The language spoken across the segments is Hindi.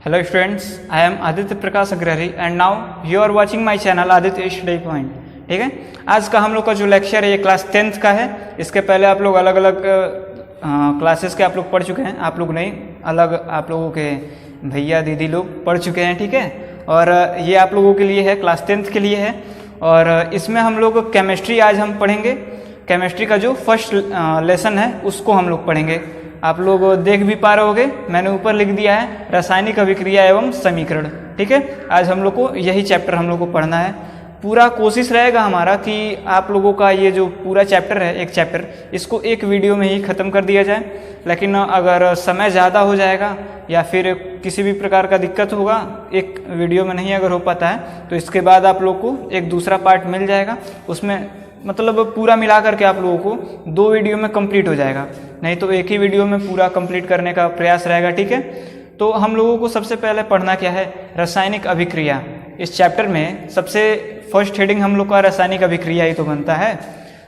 Hello students, I am Aditya Prakash Agrari and now you are watching my channel Aditya Study Point। ठीक है, आज का हम लोग का जो लेक्चर है ये क्लास 10th का है। इसके पहले आप लोग अलग अलग क्लासेस के आप लोग पढ़ चुके हैं, आप लोग नहीं, अलग आप लोगों के भैया दीदी लोग पढ़ चुके हैं। ठीक है, और ये आप लोगों के लिए है, क्लास 10th के लिए है। और इसमें हम लोग केमिस्ट्री आज हम पढ़ेंगे। केमिस्ट्री का जो फर्स्ट लेसन है उसको हम लोग पढ़ेंगे। आप लोग देख भी पा रहे होगे, मैंने ऊपर लिख दिया है रासायनिक अभिक्रिया एवं समीकरण। ठीक है, आज हम लोग को यही चैप्टर हम लोग को पढ़ना है। पूरा कोशिश रहेगा हमारा कि आप लोगों का ये जो पूरा चैप्टर है, एक चैप्टर, इसको एक वीडियो में ही ख़त्म कर दिया जाए। लेकिन अगर समय ज़्यादा हो जाएगा या फिर किसी भी प्रकार का दिक्कत होगा, एक वीडियो में नहीं अगर हो पाता है तो इसके बाद आप लोग को एक दूसरा पार्ट मिल जाएगा। उसमें मतलब पूरा मिला करके आप लोगों को 2 वीडियो में कंप्लीट हो जाएगा, नहीं तो एक ही वीडियो में पूरा कंप्लीट करने का प्रयास रहेगा। ठीक है, तो हम लोगों को सबसे पहले पढ़ना क्या है, रासायनिक अभिक्रिया। इस चैप्टर में सबसे फर्स्ट हेडिंग हम लोग का रासायनिक अभिक्रिया ही तो बनता है।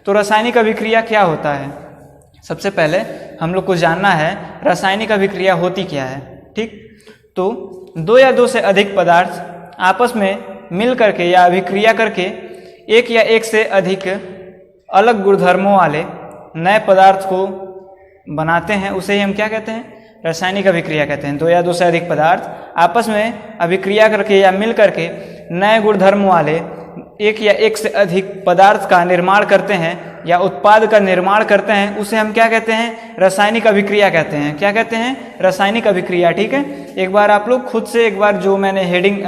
तो रासायनिक अभिक्रिया क्या होता है, सबसे पहले हम लोग को जानना है रासायनिक अभिक्रिया होती क्या है। ठीक, तो 2 या 2 से अधिक पदार्थ आपस में मिल करके या अभिक्रिया करके एक या एक से अधिक अलग गुणधर्मों वाले नए पदार्थ को बनाते हैं, उसे ही हम क्या कहते हैं, रासायनिक अभिक्रिया कहते हैं। 2 या 2 से अधिक पदार्थ आपस में अभिक्रिया करके या मिल करके नए गुणधर्म वाले एक या एक से अधिक पदार्थ का निर्माण करते हैं या उत्पाद का निर्माण करते हैं, उसे हम क्या कहते हैं, रासायनिक अभिक्रिया कहते हैं। क्या कहते हैं, रासायनिक अभिक्रिया। ठीक है, एक बार आप लोग खुद से एक बार जो मैंने हेडिंग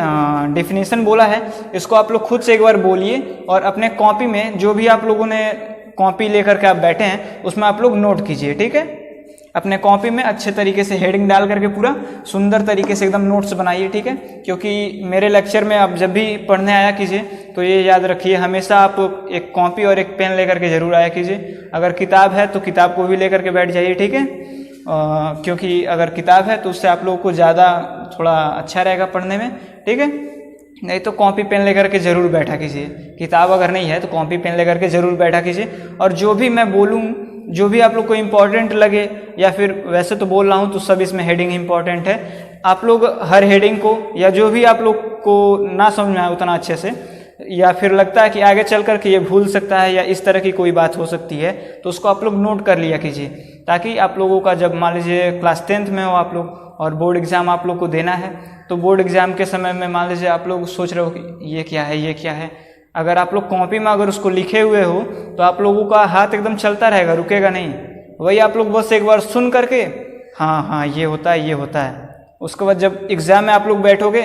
डेफिनेशन बोला है इसको आप लोग खुद से एक बार बोलिए और अपने कॉपी में जो भी आप लोगों ने कॉपी लेकर के आप बैठे हैं उसमें आप लोग नोट कीजिए। ठीक है, अपने कॉपी में अच्छे तरीके से हेडिंग डाल करके पूरा सुंदर तरीके से एकदम नोट्स बनाइए। ठीक है, क्योंकि मेरे लेक्चर में आप जब भी पढ़ने आया कीजिए तो ये याद रखिए, हमेशा आप एक कॉपी और एक पेन लेकर के जरूर आया कीजिए। अगर किताब है तो किताब को भी लेकर के बैठ जाइए। ठीक है, क्योंकि अगर किताब है तो उससे आप लोगों को ज़्यादा थोड़ा अच्छा रहेगा पढ़ने में। ठीक है, नहीं तो कॉपी पेन लेकर के जरूर बैठा कीजिए। किताब अगर नहीं है तो कॉपी पेन लेकर के जरूर बैठा कीजिए। और जो भी मैं बोलूँ, जो भी आप लोग को इम्पोर्टेंट लगे, या फिर वैसे तो बोल रहा हूँ तो सब इसमें हेडिंग इम्पोर्टेंट है, आप लोग हर हेडिंग को या जो भी आप लोग को ना समझ में आए उतना अच्छे से, या फिर लगता है कि आगे चल कर के ये भूल सकता है या इस तरह की कोई बात हो सकती है, तो उसको आप लोग नोट कर लिया कीजिए, ताकि आप लोगों का जब मान लीजिए क्लास 10th में हो आप लोग और बोर्ड एग्ज़ाम आप लोग को देना है, तो बोर्ड एग्ज़ाम के समय में मान लीजिए आप लोग सोच रहे हो कि ये क्या है, ये क्या है, अगर आप लोग कॉपी में अगर उसको लिखे हुए हो तो आप लोगों का हाथ एकदम चलता रहेगा, रुकेगा नहीं। वही आप लोग बस एक बार सुन करके हाँ हाँ ये होता है, ये होता है, उसके बाद जब एग्ज़ाम में आप लोग बैठोगे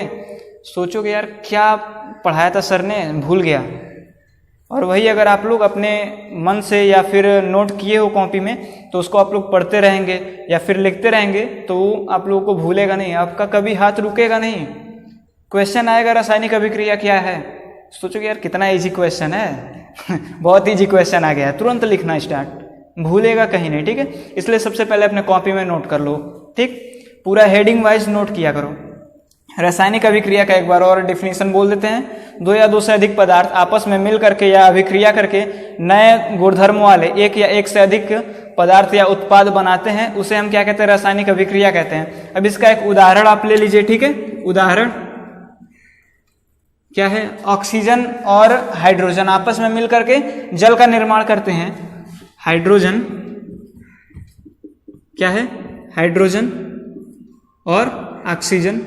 सोचोगे यार क्या पढ़ाया था सर ने, भूल गया। और वही अगर आप लोग अपने मन से या फिर नोट किए हो कॉपी में तो उसको आप लोग पढ़ते रहेंगे या फिर लिखते रहेंगे तो आप लोगों को भूलेगा नहीं, आपका कभी हाथ रुकेगा नहीं। क्वेश्चन आएगा रासायनिक अभिक्रिया क्या है, सोचोगे यार कितना इजी क्वेश्चन है बहुत इजी क्वेश्चन आ गया है, तुरंत लिखना स्टार्ट, भूलेगा कहीं नहीं। ठीक है, इसलिए सबसे पहले अपने कॉपी में नोट कर लो। ठीक, पूरा हेडिंग वाइज नोट किया करो। रासायनिक अभिक्रिया का एक बार और डेफिनेशन बोल देते हैं। 2 या 2 से अधिक पदार्थ आपस में मिल करके या अभिक्रिया करके नए गुणधर्म वाले एक या एक से अधिक पदार्थ या उत्पाद बनाते हैं, उसे हम क्या कहते हैं, रासायनिक अभिक्रिया कहते हैं। अब इसका एक उदाहरण आप ले लीजिए। ठीक है, उदाहरण क्या है, ऑक्सीजन और हाइड्रोजन आपस में मिल करके जल का निर्माण करते हैं। हाइड्रोजन क्या है, हाइड्रोजन और ऑक्सीजन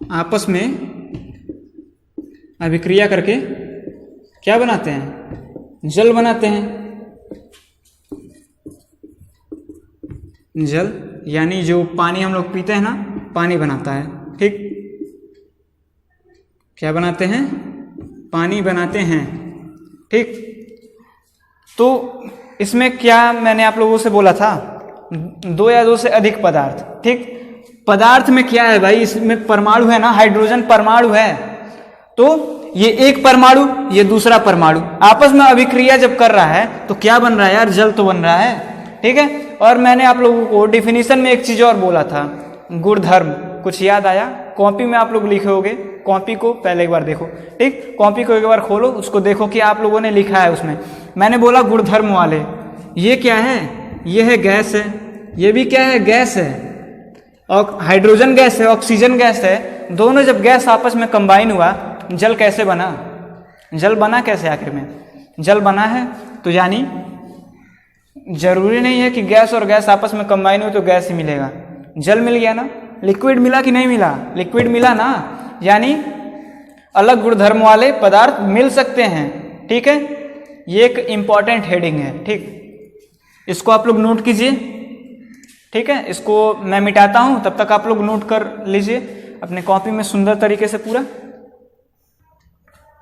आपस में अभिक्रिया करके क्या बनाते हैं, जल बनाते हैं। जल यानी जो पानी हम लोग पीते हैं ना, पानी बनाता है। ठीक, क्या बनाते हैं, पानी बनाते हैं। ठीक, तो इसमें क्या मैंने आप लोगों से बोला था, 2 या 2 से अधिक पदार्थ। ठीक, पदार्थ में क्या है भाई, इसमें परमाणु है ना, हाइड्रोजन परमाणु है, तो ये एक परमाणु ये दूसरा परमाणु आपस में अभिक्रिया जब कर रहा है तो क्या बन रहा है यार, जल तो बन रहा है। ठीक है, और मैंने आप लोगों को डेफिनेशन में एक चीज और बोला था, गुणधर्म, कुछ याद आया, कॉपी में आप लोग लिखे होगे, कॉपी को पहले एक बार देखो। ठीक, कॉपी को एक बार खोलो, उसको देखो कि आप लोगों ने लिखा है उसमें। मैंने बोला गुणधर्म वाले, ये क्या है, ये है गैस है, ये भी क्या है, गैस है, और हाइड्रोजन गैस है, ऑक्सीजन गैस है। दोनों जब गैस आपस में कंबाइन हुआ, जल कैसे बना, जल बना कैसे, आखिर में जल बना है। तो यानी जरूरी नहीं है कि गैस और गैस आपस में कंबाइन हो तो गैस ही मिलेगा, जल मिल गया ना, लिक्विड मिला कि नहीं मिला, लिक्विड मिला ना, यानी अलग गुणधर्म वाले पदार्थ मिल सकते हैं। ठीक है, ये एक इंपॉर्टेंट हेडिंग है। ठीक, इसको आप लोग नोट कीजिए। ठीक है, इसको मैं मिटाता हूं, तब तक आप लोग नोट कर लीजिए अपने कॉपी में सुंदर तरीके से पूरा।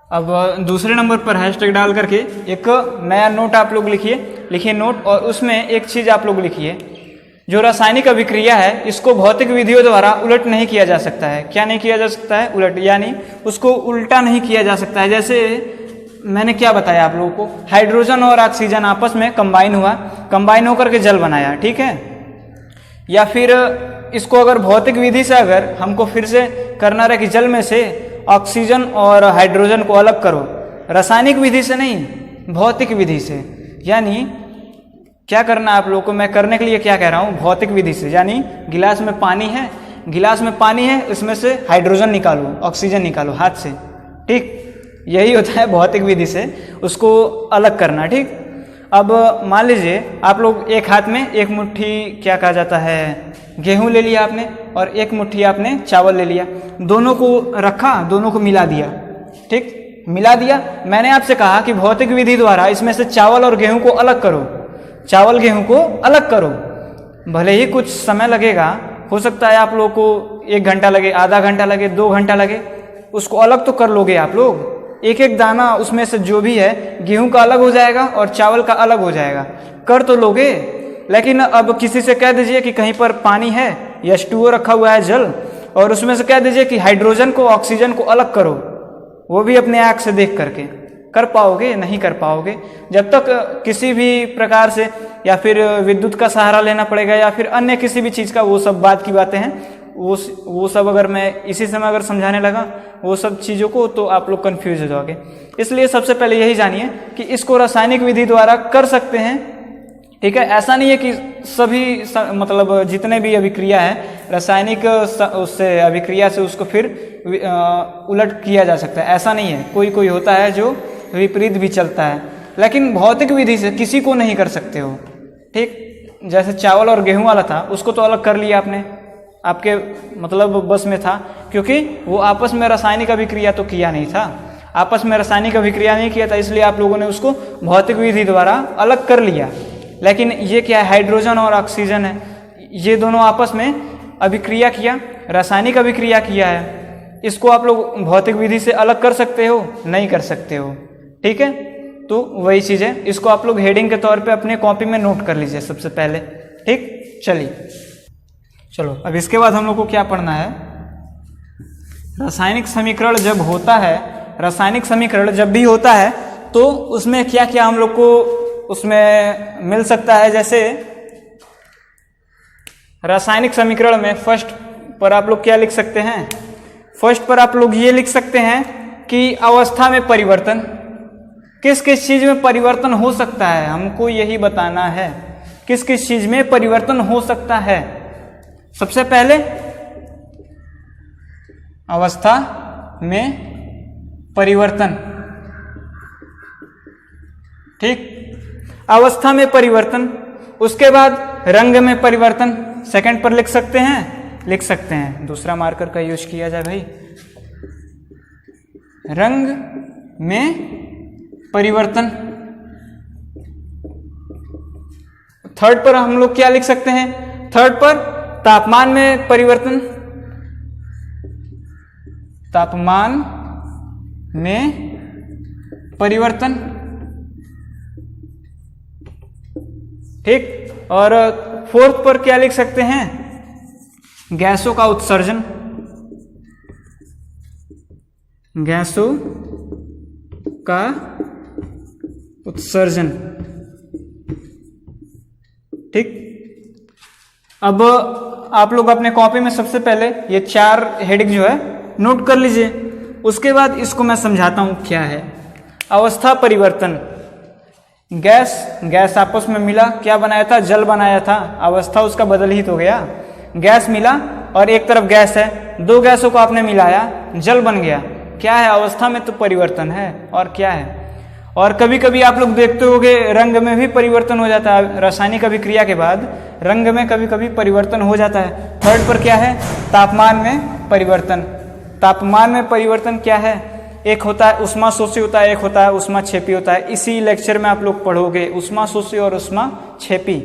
अब दूसरे नंबर पर हैशटैग डाल करके एक नया नोट आप लोग लिखिए नोट, और उसमें एक चीज आप लोग लिखिए, जो रासायनिक अभिक्रिया है इसको भौतिक विधियों द्वारा उलट नहीं किया जा सकता है। क्या नहीं किया जा सकता है, उलट, यानी उसको उल्टा नहीं किया जा सकता है। जैसे मैंने क्या बताया आप लोगों को, हाइड्रोजन और ऑक्सीजन आपस में कंबाइन हुआ, कंबाइन होकर के जल बनाया। ठीक है, या फिर इसको अगर भौतिक विधि से अगर हमको फिर से करना रहे कि जल में से ऑक्सीजन और हाइड्रोजन को अलग करो, रासायनिक विधि से नहीं, भौतिक विधि से। यानी क्या करना आप लोगों को, मैं करने के लिए क्या कह रहा हूँ, भौतिक विधि से। यानी गिलास में पानी है, गिलास में पानी है, उसमें से हाइड्रोजन निकालो, ऑक्सीजन निकालो हाथ से। ठीक, यही होता है भौतिक विधि से उसको अलग करना। ठीक, अब मान लीजिए आप लोग एक हाथ में एक मुट्ठी क्या कहा जाता है, गेहूं ले लिया आपने, और एक मुट्ठी आपने चावल ले लिया, दोनों को रखा, दोनों को मिला दिया। ठीक, मिला दिया। मैंने आपसे कहा कि भौतिक विधि द्वारा इसमें से चावल और गेहूं को अलग करो, चावल गेहूं को अलग करो। भले ही कुछ समय लगेगा, हो सकता है आप लोगों को 1 घंटा लगे, आधा घंटा लगे, 2 घंटा लगे, उसको अलग तो कर लोगे आप लोग। एक एक दाना उसमें से जो भी है, गेहूं का अलग हो जाएगा और चावल का अलग हो जाएगा, कर तो लोगे। लेकिन अब किसी से कह दीजिए कि कहीं पर पानी है, H2O रखा हुआ है जल, और उसमें से कह दीजिए कि हाइड्रोजन को ऑक्सीजन को अलग करो, वो भी अपने आंख से देख करके कर पाओगे? नहीं कर पाओगे। जब तक किसी भी प्रकार से या फिर विद्युत का सहारा लेना पड़ेगा या फिर अन्य किसी भी चीज़ का, वो सब बात की बातें हैं, वो सब अगर मैं इसी समय अगर समझाने लगा वो सब चीज़ों को, तो आप लोग कंफ्यूज हो जाओगे। इसलिए सबसे पहले यही जानिए कि इसको रासायनिक विधि द्वारा कर सकते हैं। ठीक है, ऐसा नहीं है कि सभी मतलब जितने भी अभिक्रिया है रासायनिक उससे अभिक्रिया से उसको फिर उलट किया जा सकता है, ऐसा नहीं है। कोई कोई होता है जो विपरीत भी चलता है, लेकिन भौतिक विधि से किसी को नहीं कर सकते हो। ठीक, जैसे चावल और गेहूं वाला था, उसको तो अलग कर लिया आपने, आपके मतलब बस में था, क्योंकि वो आपस में रासायनिक अभिक्रिया तो किया नहीं था, आपस में रासायनिक अभिक्रिया नहीं किया था, इसलिए आप लोगों ने उसको भौतिक विधि द्वारा अलग कर लिया। लेकिन ये क्या है, हाइड्रोजन और ऑक्सीजन है, ये दोनों आपस में अभिक्रिया किया, रासायनिक अभिक्रिया किया है। इसको आप लोग भौतिक विधि से अलग कर सकते हो? नहीं कर सकते हो। ठीक है, तो वही चीज़ है, इसको आप लोग हेडिंग के तौर पे अपने कॉपी में नोट कर लीजिए सबसे पहले। ठीक, चलिए चलो अब इसके बाद हम लोग को क्या पढ़ना है, रासायनिक समीकरण जब होता है, रासायनिक समीकरण जब भी होता है तो उसमें क्या क्या हम लोग को उसमें मिल सकता है। जैसे रासायनिक समीकरण में फर्स्ट पर आप लोग क्या लिख सकते हैं, फर्स्ट पर आप लोग ये लिख सकते हैं कि अवस्था में परिवर्तन, किस किस चीज में परिवर्तन हो सकता है, हमको यही बताना है किस किस चीज में परिवर्तन हो सकता है। सबसे पहले अवस्था में परिवर्तन। ठीक, अवस्था में परिवर्तन, उसके बाद रंग में परिवर्तन सेकंड पर लिख सकते हैं, दूसरा मार्कर का यूज किया जाए भाई। रंग में परिवर्तन। थर्ड पर हम लोग क्या लिख सकते हैं, थर्ड पर तापमान में परिवर्तन, तापमान में परिवर्तन। ठीक, और फोर्थ पर क्या लिख सकते हैं, गैसों का उत्सर्जन, गैसों का उत्सर्जन। ठीक, अब आप लोग अपने कॉपी में सबसे पहले ये 4 हेडिंग जो है नोट कर लीजिए, उसके बाद इसको मैं समझाता हूं क्या है। अवस्था परिवर्तन, गैस आपस में मिला, क्या बनाया था, जल बनाया था, अवस्था उसका बदल ही तो गया। गैस मिला और एक तरफ गैस है, दो गैसों को आपने मिलाया, जल बन गया। क्या है, अवस्था में तो परिवर्तन है, और क्या है। और कभी कभी आप लोग देखते होंगे रंग में भी परिवर्तन हो जाता है, रासायनिक अभिक्रिया के बाद रंग में कभी कभी परिवर्तन हो जाता है। थर्ड पर क्या है, तापमान में परिवर्तन। तापमान में परिवर्तन क्या है, एक होता है ऊष्माशोषी होता है, एक होता है ऊष्माक्षेपी होता है। इसी लेक्चर में आप लोग पढ़ोगे ऊष्माशोषी और ऊष्माक्षेपी।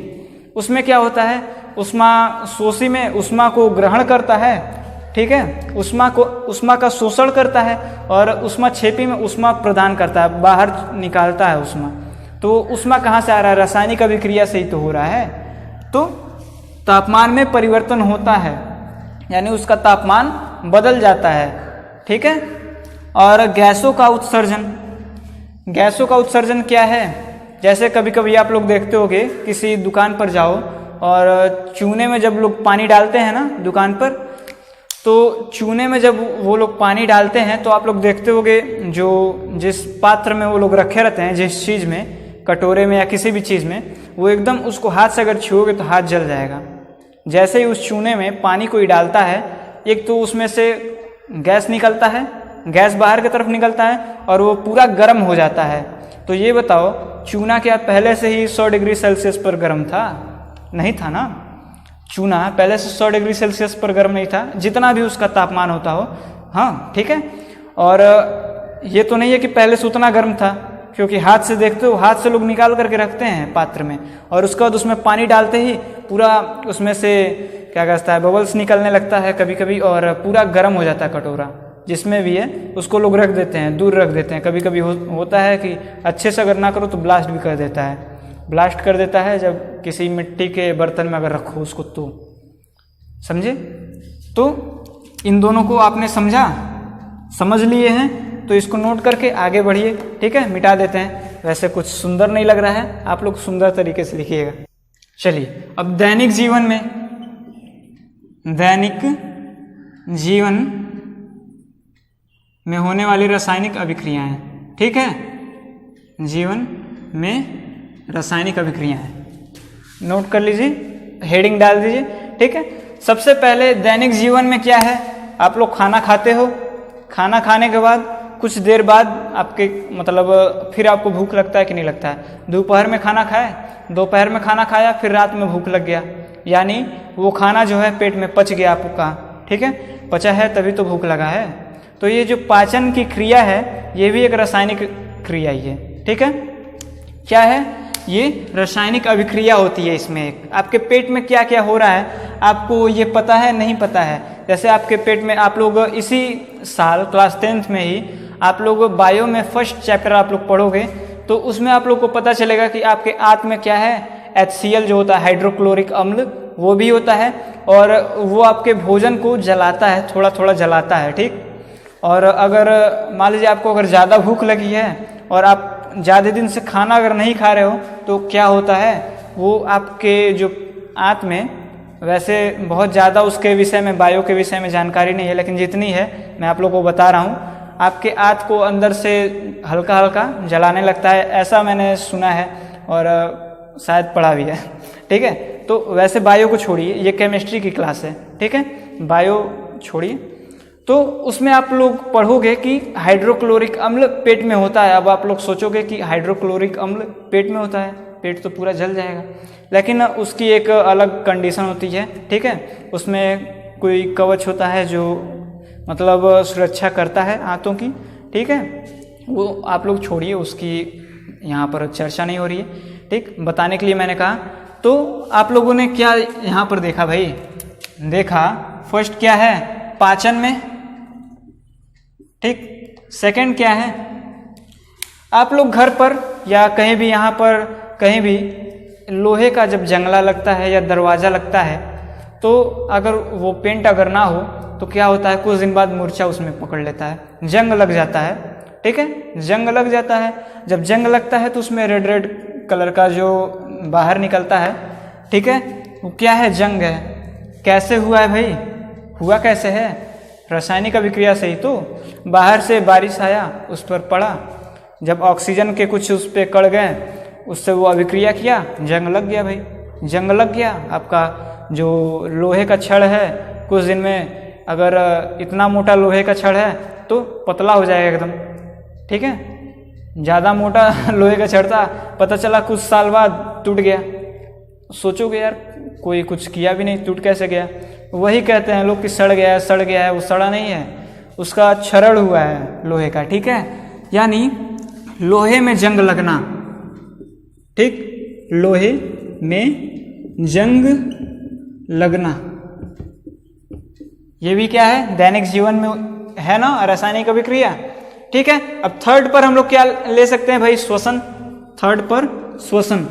उसमें क्या होता है, ऊष्माशोषी में ऊष्मा को ग्रहण करता है, ठीक है, ऊष्मा का शोषण करता है, और ऊष्माक्षेपी में ऊष्मा प्रदान करता है, बाहर निकालता है ऊष्मा। तो ऊष्मा कहाँ से आ रहा है, रासायनिक अभिक्रिया से ही तो हो रहा है। तो तापमान में परिवर्तन होता है, यानी उसका तापमान बदल जाता है, ठीक है। और गैसों का उत्सर्जन क्या है, जैसे कभी कभी आप लोग देखते होंगे किसी दुकान पर जाओ और चूने में जब लोग पानी डालते हैं ना दुकान पर, तो चूने में जब वो लोग पानी डालते हैं तो आप लोग देखते होंगे जो जिस पात्र में वो लोग रखे रहते हैं, जिस चीज़ में, कटोरे में या किसी भी चीज़ में, वो एकदम उसको हाथ से अगर छुओगे तो हाथ जल जाएगा। जैसे ही उस चूने में पानी कोई डालता है, एक तो उसमें से गैस निकलता है, गैस बाहर की तरफ निकलता है और वो पूरा गर्म हो जाता है। तो ये बताओ, चूना क्या पहले से ही 100 डिग्री सेल्सियस पर गर्म था? नहीं था ना। चूना पहले से 100 डिग्री सेल्सियस पर गर्म नहीं था, जितना भी उसका तापमान होता हो, हाँ ठीक है। और ये तो नहीं है कि पहले से उतना गर्म था, क्योंकि हाथ से देखते हो, हाथ से लोग निकाल करके रखते हैं पात्र में, और उसके बाद उसमें पानी डालते ही पूरा उसमें से क्या कहता है, बबल्स निकलने लगता है कभी कभी, और पूरा गर्म हो जाता है कटोरा जिसमें भी है, उसको लोग रख देते हैं, दूर रख देते हैं। कभी कभी होता है कि अच्छे से अगर ना करो तो ब्लास्ट भी कर देता है, ब्लास्ट कर देता है जब किसी मिट्टी के बर्तन में अगर रखो उसको, तो समझे। तो इन दोनों को आपने समझ लिए हैं, तो इसको नोट करके आगे बढ़िए, ठीक है। मिटा देते हैं, वैसे कुछ सुंदर नहीं लग रहा है, आप लोग सुंदर तरीके से लिखिएगा। चलिए, अब दैनिक जीवन में होने वाली रासायनिक अभिक्रियाएं, ठीक है, जीवन में रासायनिक अभिक्रियाएं नोट कर लीजिए, हेडिंग डाल दीजिए, ठीक है। सबसे पहले दैनिक जीवन में क्या है, आप लोग खाना खाते हो, खाना खाने के बाद कुछ देर बाद आपके मतलब फिर आपको भूख लगता है कि नहीं लगता है। दोपहर में खाना खाए, दोपहर में खाना खाया, फिर रात में भूख लग गया, यानी वो खाना जो है पेट में पच गया आपका, ठीक है, पचा है तभी तो भूख लगा है। तो ये जो पाचन की क्रिया है, ये भी एक रासायनिक क्रिया ही है, ठीक है। क्या है, ये रासायनिक अभिक्रिया होती है। इसमें एक आपके पेट में क्या क्या हो रहा है आपको ये पता है, नहीं पता है। जैसे आपके पेट में, आप लोग इसी साल क्लास 10th में ही आप लोग बायो में फर्स्ट चैप्टर आप लोग पढ़ोगे, तो उसमें आप लोग को पता चलेगा कि आपके आंत में क्या है, HCl जो होता है, हाइड्रोक्लोरिक अम्ल, वो भी होता है, और वो आपके भोजन को जलाता है, थोड़ा थोड़ा जलाता है, ठीक। और अगर मान लीजिए आपको अगर ज़्यादा भूख लगी है और आप ज़्यादा दिन से खाना अगर नहीं खा रहे हो, तो क्या होता है, वो आपके जो आंत में, वैसे बहुत ज़्यादा उसके विषय में, बायो के विषय में जानकारी नहीं है, लेकिन जितनी है मैं आप लोगों को बता रहा हूँ, आपके आंत को अंदर से हल्का हल्का जलाने लगता है, ऐसा मैंने सुना है और शायद पढ़ा भी है, ठीक है। तो वैसे बायो को छोड़िए, ये केमिस्ट्री की क्लास है, ठीक है, बायो छोड़िए। तो उसमें आप लोग पढ़ोगे कि हाइड्रोक्लोरिक अम्ल पेट में होता है। अब आप लोग सोचोगे कि हाइड्रोक्लोरिक अम्ल पेट में होता है, पेट तो पूरा जल जाएगा, लेकिन उसकी एक अलग कंडीशन होती है, ठीक है। उसमें कोई कवच होता है जो मतलब सुरक्षा करता है आंतों की, ठीक है। वो आप लोग छोड़िए, उसकी यहाँ पर चर्चा नहीं हो रही है, ठीक, बताने के लिए मैंने कहा। तो आप लोगों ने क्या यहाँ पर देखा भाई, देखा फर्स्ट क्या है, पाचन में, ठीक। सेकंड क्या है, आप लोग घर पर या कहीं भी, यहाँ पर कहीं भी लोहे का जब जंगला लगता है या दरवाज़ा लगता है, तो अगर वो पेंट अगर ना हो तो क्या होता है, कुछ दिन बाद मूर्छा उसमें पकड़ लेता है, जंग लग जाता है, ठीक है, जंग लग जाता है। जब जंग लगता है तो उसमें रेड रेड कलर का जो बाहर निकलता है, ठीक है, वो क्या है, जंग है। कैसे हुआ है भाई, हुआ कैसे है, रासायनिक अभिक्रिया से ही तो। बाहर से बारिश आया, उस पर पड़ा, जब ऑक्सीजन के कुछ उस पर कण गए उससे वो अभिक्रिया किया, जंग लग गया भाई, जंग लग गया। आपका जो लोहे का छड़ है कुछ दिन में अगर इतना मोटा लोहे का छड़ है तो पतला हो जाएगा एकदम, ठीक है। ज़्यादा मोटा लोहे का छड़ था, पता चला कुछ साल बाद टूट गया, सोचोगे यार कोई कुछ किया भी नहीं, टूट कैसे गया। वही कहते हैं लोग कि सड़ गया है, सड़ गया है। वो सड़ा नहीं है, उसका क्षरण हुआ है लोहे का, ठीक है। यानी लोहे में जंग लगना, ठीक, लोहे में जंग लगना, ये भी क्या है, दैनिक जीवन में है ना, रासायनिक अभिक्रिया, ठीक है। अब थर्ड पर हम लोग क्या ले सकते हैं भाई, श्वसन। थर्ड पर श्वसन,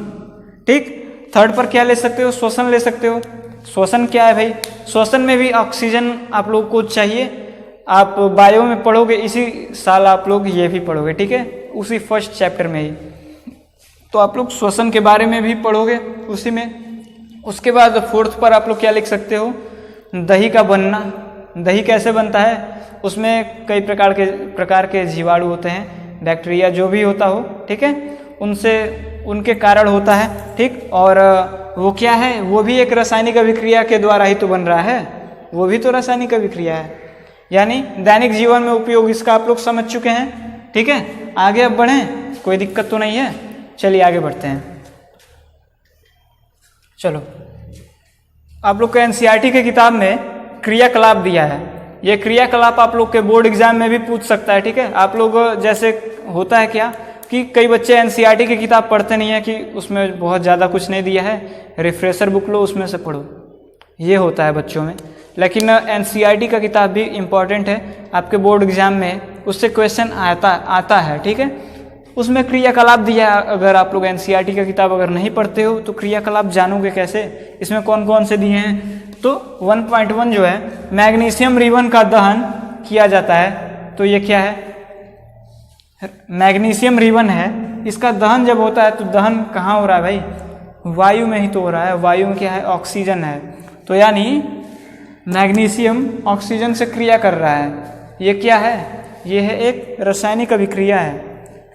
ठीक, थर्ड पर क्या ले सकते हो, श्वसन ले सकते हो। श्वसन क्या है भाई, श्वसन में भी ऑक्सीजन आप लोग को चाहिए। आप बायो में पढ़ोगे, इसी साल आप लोग ये भी पढ़ोगे, ठीक है, उसी फर्स्ट चैप्टर में ही। तो आप लोग श्वसन के बारे में भी पढ़ोगे उसी में। उसके बाद फोर्थ पर आप लोग क्या लिख सकते हो, दही का बनना। दही कैसे बनता है, उसमें कई प्रकार के जीवाणु होते हैं, बैक्टीरिया जो भी होता हो, ठीक है, उनसे उनके कारण होता है, ठीक। और वो क्या है, वो भी एक रासायनिक अभिक्रिया के द्वारा ही तो बन रहा है, वो भी तो रासायनिक अभिक्रिया है। यानी दैनिक जीवन में उपयोग इसका आप लोग समझ चुके हैं, ठीक है। आगे अब बढ़ें, कोई दिक्कत तो नहीं है, चलिए आगे बढ़ते हैं। चलो, आप लोग को एनसीईआरटी की किताब में क्रियाकलाप दिया है। ये क्रियाकलाप आप लोग के बोर्ड एग्जाम में भी पूछ सकता है, ठीक है। आप लोग जैसे होता है क्या कि कई बच्चे एनसीईआरटी की किताब पढ़ते नहीं है कि उसमें बहुत ज़्यादा कुछ नहीं दिया है, रिफ्रेशर बुक लो उसमें से पढ़ो, ये होता है बच्चों में। लेकिन एनसीईआरटी का किताब भी इम्पॉर्टेंट है आपके बोर्ड एग्जाम में, उससे क्वेश्चन आता है, ठीक है। उसमें क्रियाकलाप दिया है। अगर आप लोग एनसीईआरटी का किताब अगर नहीं पढ़ते हो तो क्रियाकलाप जानोगे कैसे, इसमें कौन कौन से दिए हैं। तो 1.1 जो है, मैग्नीशियम रिबन का दहन किया जाता है। तो ये क्या है, मैग्नीशियम रिबन है, इसका दहन जब होता है तो दहन कहाँ हो रहा है भाई, वायु में ही तो हो रहा है। वायु में क्या है, ऑक्सीजन है। तो यानी मैग्नीशियम ऑक्सीजन से क्रिया कर रहा है। ये क्या है, ये है एक रासायनिक अभिक्रिया है।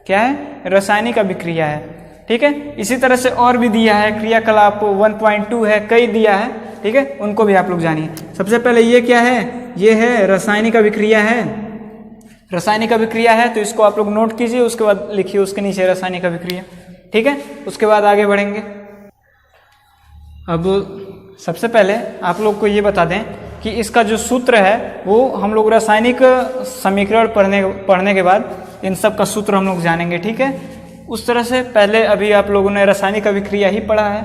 क्या है, रासायनिक अभिक्रिया है, ठीक है। इसी तरह से और भी दिया है क्रियाकलाप, 1.2 है, कई दिया है, ठीक है, उनको भी आप लोग जानिए। सबसे पहले ये क्या है, ये है रासायनिक अभिक्रिया है। रासायनिक अभिक्रिया है तो इसको आप लोग नोट कीजिए, उसके बाद लिखिए उसके नीचे रासायनिक अभिक्रिया, ठीक है। उसके बाद आगे बढ़ेंगे। अब सबसे पहले आप लोग को ये बता दें कि इसका जो सूत्र है वो हम लोग रासायनिक समीकरण पढ़ने के बाद इन सब का सूत्र हम लोग जानेंगे, ठीक है। उस तरह से पहले अभी आप लोगों ने रासायनिक अभिक्रिया ही पढ़ा है,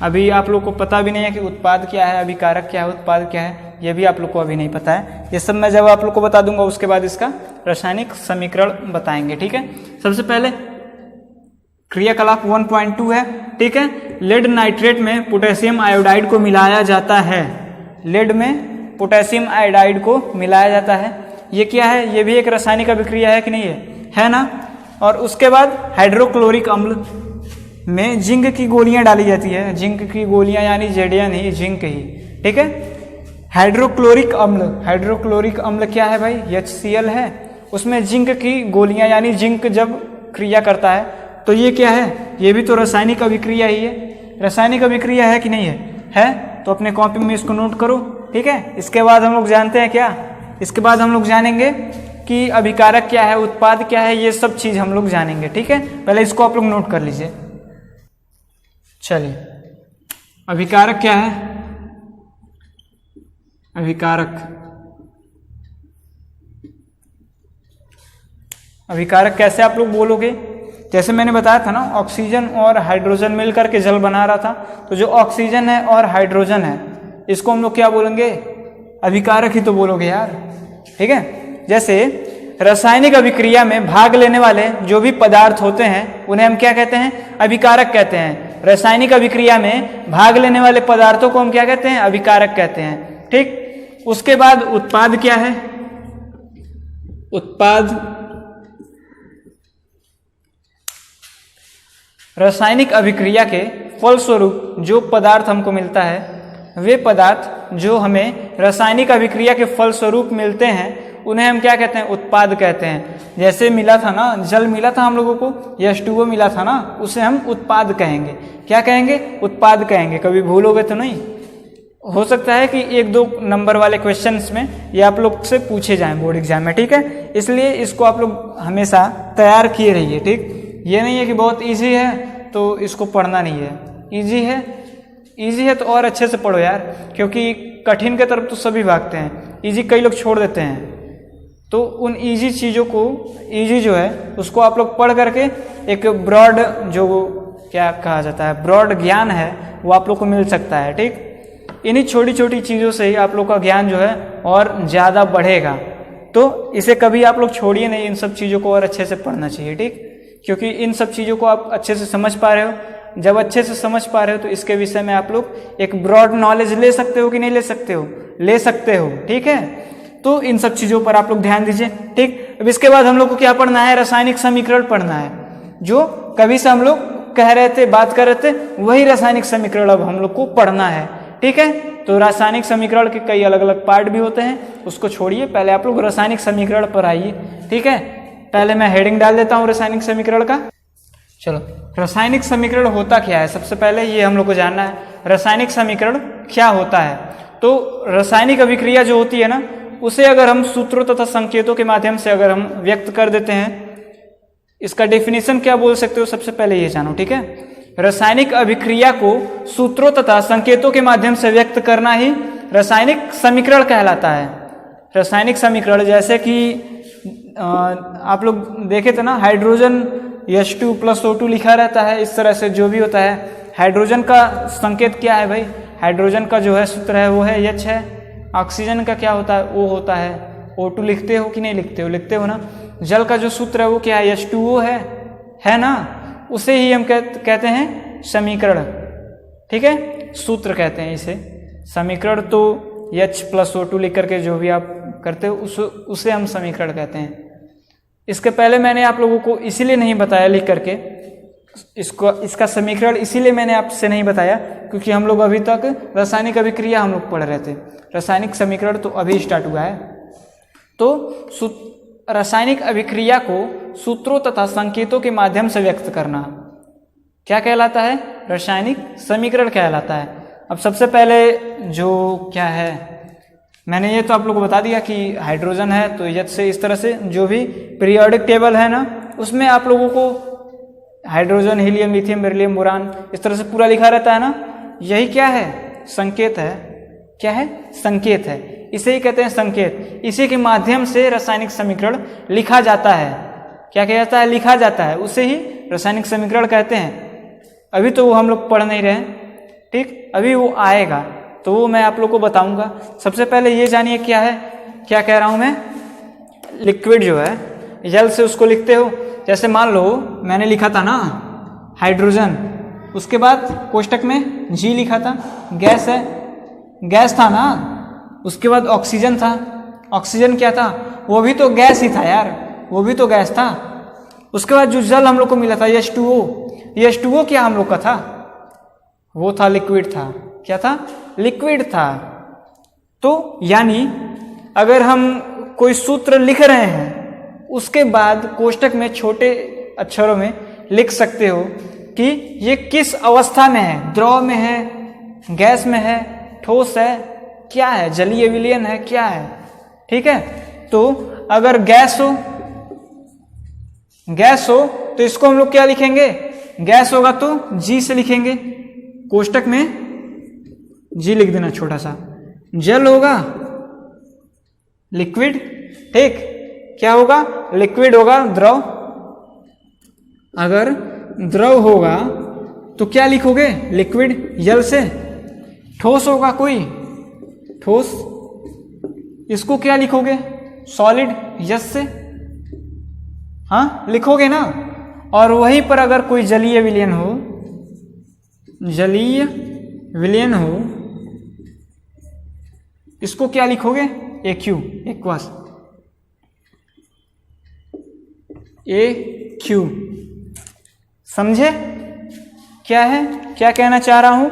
अभी आप लोग को पता भी नहीं है कि उत्पाद क्या है, अभिकारक क्या है, उत्पाद क्या है, ये भी आप लोग को अभी नहीं पता है। ये सब मैं जब आप लोग को बता दूंगा उसके बाद इसका रासायनिक समीकरण बताएंगे, ठीक है। सबसे पहले क्रियाकलाप 1.2 है, ठीक है। लेड नाइट्रेट में पोटेशियम आयोडाइड को मिलाया जाता है। लेड में पोटेशियम आयोडाइड को मिलाया जाता है। ये क्या है, ये भी एक रासायनिक अभिक्रिया है कि नहीं है ना। और उसके बाद हाइड्रोक्लोरिक अम्ल में जिंक की गोलियां डाली जाती है। जिंक की गोलियां यानी जेडिया नहीं, जिंक ही, ठीक है। हाइड्रोक्लोरिक अम्ल क्या है भाई, HCl है। उसमें जिंक की गोलियां यानी जिंक जब क्रिया करता है तो ये क्या है, ये भी तो रासायनिक अभिक्रिया ही है। रासायनिक अभिक्रिया है कि नहीं है तो अपने कॉपी में इसको नोट करो, ठीक है। इसके बाद हम लोग जानते हैं क्या, इसके बाद हम लोग जानेंगे कि अभिकारक क्या है, उत्पाद क्या है, ये सब चीज हम लोग जानेंगे, ठीक है। पहले इसको आप लोग नोट कर लीजिए। चलिए, अभिकारक क्या है, अभिकारक कैसे आप लोग बोलोगे, जैसे मैंने बताया था ना, ऑक्सीजन और हाइड्रोजन मिलकर के जल बना रहा था। तो जो ऑक्सीजन है और हाइड्रोजन है इसको हम लोग क्या बोलेंगे, अभिकारक ही तो बोलोगे यार, ठीक है। जैसे रासायनिक अभिक्रिया में भाग लेने वाले जो भी पदार्थ होते हैं उन्हें हम क्या कहते हैं, अभिकारक कहते हैं। रासायनिक अभिक्रिया में भाग लेने वाले पदार्थों को हम क्या कहते हैं, अभिकारक कहते हैं, ठीक। उसके बाद उत्पाद क्या है, उत्पाद रासायनिक अभिक्रिया के फलस्वरूप जो पदार्थ हमको मिलता है, वे पदार्थ जो हमें रासायनिक अभिक्रिया के फलस्वरूप मिलते हैं उन्हें हम क्या कहते हैं, उत्पाद कहते हैं। जैसे मिला था ना, जल मिला था हम लोगों को, H2O मिला था ना, उसे हम उत्पाद कहेंगे। क्या कहेंगे? उत्पाद कहेंगे। कभी भूलोगे तो नहीं। हो सकता है कि 1-2 नंबर वाले क्वेश्चंस में ये आप लोग से पूछे जाएं बोर्ड एग्जाम में, ठीक है। इसलिए इसको आप लोग हमेशा तैयार किए रहिए, ठीक। ये नहीं है कि बहुत ईजी है तो इसको पढ़ना नहीं है। ईजी है तो और अच्छे से पढ़ो यार, क्योंकि कठिन के तरफ तो सभी भागते हैं, ईजी कई लोग छोड़ देते हैं। तो उन ईजी चीज़ों को, ईजी जो है उसको आप लोग पढ़ करके एक ब्रॉड, जो क्या कहा जाता है, ब्रॉड ज्ञान है वो आप लोग को मिल सकता है, ठीक। इन्हीं छोटी छोटी चीज़ों से ही आप लोग का ज्ञान जो है और ज़्यादा बढ़ेगा। तो इसे कभी आप लोग छोड़िए नहीं, इन सब चीज़ों को और अच्छे से पढ़ना चाहिए, ठीक। क्योंकि इन सब चीज़ों को आप अच्छे से समझ पा रहे हो। जब अच्छे से समझ पा रहे हो तो इसके विषय में आप लोग एक ब्रॉड नॉलेज ले सकते हो कि नहीं ले सकते हो? ले सकते हो, ठीक है। तो इन सब चीज़ों पर आप लोग ध्यान दीजिए, ठीक। अब इसके बाद हम लोग को क्या पढ़ना है? रासायनिक समीकरण पढ़ना है। जो कभी से हम लोग कह रहे थे, बात कर रहे थे, वही रासायनिक समीकरण अब हम लोग को पढ़ना है, ठीक है। तो रासायनिक समीकरण के कई अलग अलग पार्ट भी होते हैं, उसको छोड़िए, पहले आप लोग रासायनिक समीकरण पर आइए, ठीक है। पहले मैं हेडिंग डाल देता हूँ रासायनिक समीकरण का। चलो, रासायनिक समीकरण होता क्या है? सबसे पहले ये हम लोग को जानना है, रासायनिक समीकरण क्या होता है। तो रासायनिक अभिक्रिया जो होती है ना, उसे अगर हम सूत्रों तथा संकेतों के माध्यम से अगर हम व्यक्त कर देते हैं, इसका डेफिनेशन क्या बोल सकते हो, सबसे पहले ये जानो, ठीक है। रासायनिक अभिक्रिया को सूत्रों तथा संकेतों के माध्यम से व्यक्त करना ही रासायनिक समीकरण कहलाता है। रासायनिक समीकरण जैसे कि आप लोग देखे थे ना, हाइड्रोजन H2 + O2 लिखा रहता है, इस तरह से जो भी होता है। हाइड्रोजन का संकेत क्या है भाई? हाइड्रोजन का जो है सूत्र है वो है H है। ऑक्सीजन का क्या होता है? O होता है। O2 लिखते हो कि नहीं लिखते हो? लिखते हो ना। जल का जो सूत्र है वो क्या है? H2O है ना। उसे ही हम कहते हैं समीकरण, ठीक है। सूत्र कहते हैं इसे, समीकरण तो H + O2 लिख करके जो भी आप करते हो उसे हम समीकरण कहते हैं। इसके पहले मैंने आप लोगों को इसीलिए नहीं बताया लिख करके, इसका समीकरण इसीलिए मैंने आपसे नहीं बताया क्योंकि हम लोग अभी तक रासायनिक अभिक्रिया हम लोग पढ़ रहे थे। रासायनिक समीकरण तो अभी स्टार्ट हुआ है। तो रासायनिक अभिक्रिया को सूत्रों तथा संकेतों के माध्यम से व्यक्त करना क्या कहलाता है? रासायनिक समीकरण कहलाता है। अब सबसे पहले जो क्या है, मैंने ये तो आप लोगों को बता दिया कि हाइड्रोजन है तो H से इस तरह से जो भी पीरियोडिक टेबल है ना, उसमें आप लोगों को hydrogen, helium, lithium, beryllium, boron इस तरह से पूरा लिखा रहता है ना। यही क्या है? संकेत है। क्या है? संकेत है। इसे ही कहते हैं संकेत। इसी के माध्यम से रासायनिक समीकरण लिखा जाता है। क्या किया जाता है? लिखा जाता है। उसे ही रासायनिक समीकरण कहते हैं। अभी तो वो हम लोग पढ़ नहीं रहे, ठीक। अभी वो आएगा तो वो मैं आप लोग को बताऊंगा। सबसे पहले ये जानिए क्या है, क्या कह रहा हूं मैं। लिक्विड जो है जल से उसको लिखते हो। जैसे मान लो मैंने लिखा था ना हाइड्रोजन, उसके बाद कोष्टक में G लिखा था, गैस है, गैस था ना। उसके बाद ऑक्सीजन था। ऑक्सीजन क्या था? वो भी तो गैस ही था यार, वो भी तो गैस था। उसके बाद जो जल हम लोग को मिला था H2O, H2O क्या हम लोग का था? वो था लिक्विड था। क्या था? लिक्विड था। तो यानी अगर हम कोई सूत्र लिख रहे हैं उसके बाद कोष्टक में छोटे अक्षरों में लिख सकते हो कि ये किस अवस्था में है, द्रव में है, गैस में है, ठोस है, क्या है, जलीय विलयन है, क्या है, ठीक है। तो अगर गैस हो तो इसको हम लोग क्या लिखेंगे? गैस होगा तो G से लिखेंगे, कोष्टक में G लिख देना छोटा सा। जल होगा लिक्विड, ठीक। क्या होगा? लिक्विड होगा, द्रव। अगर द्रव होगा तो क्या लिखोगे? लिक्विड जल से। ठोस होगा कोई, ठोस, इसको क्या लिखोगे? सॉलिड यस से, हाँ लिखोगे ना। और वहीं पर अगर कोई जलीय विलयन हो, जलीय विलयन हो, इसको क्या लिखोगे? AQ, aqueous, AQ। समझे क्या है, क्या कहना चाह रहा हूं?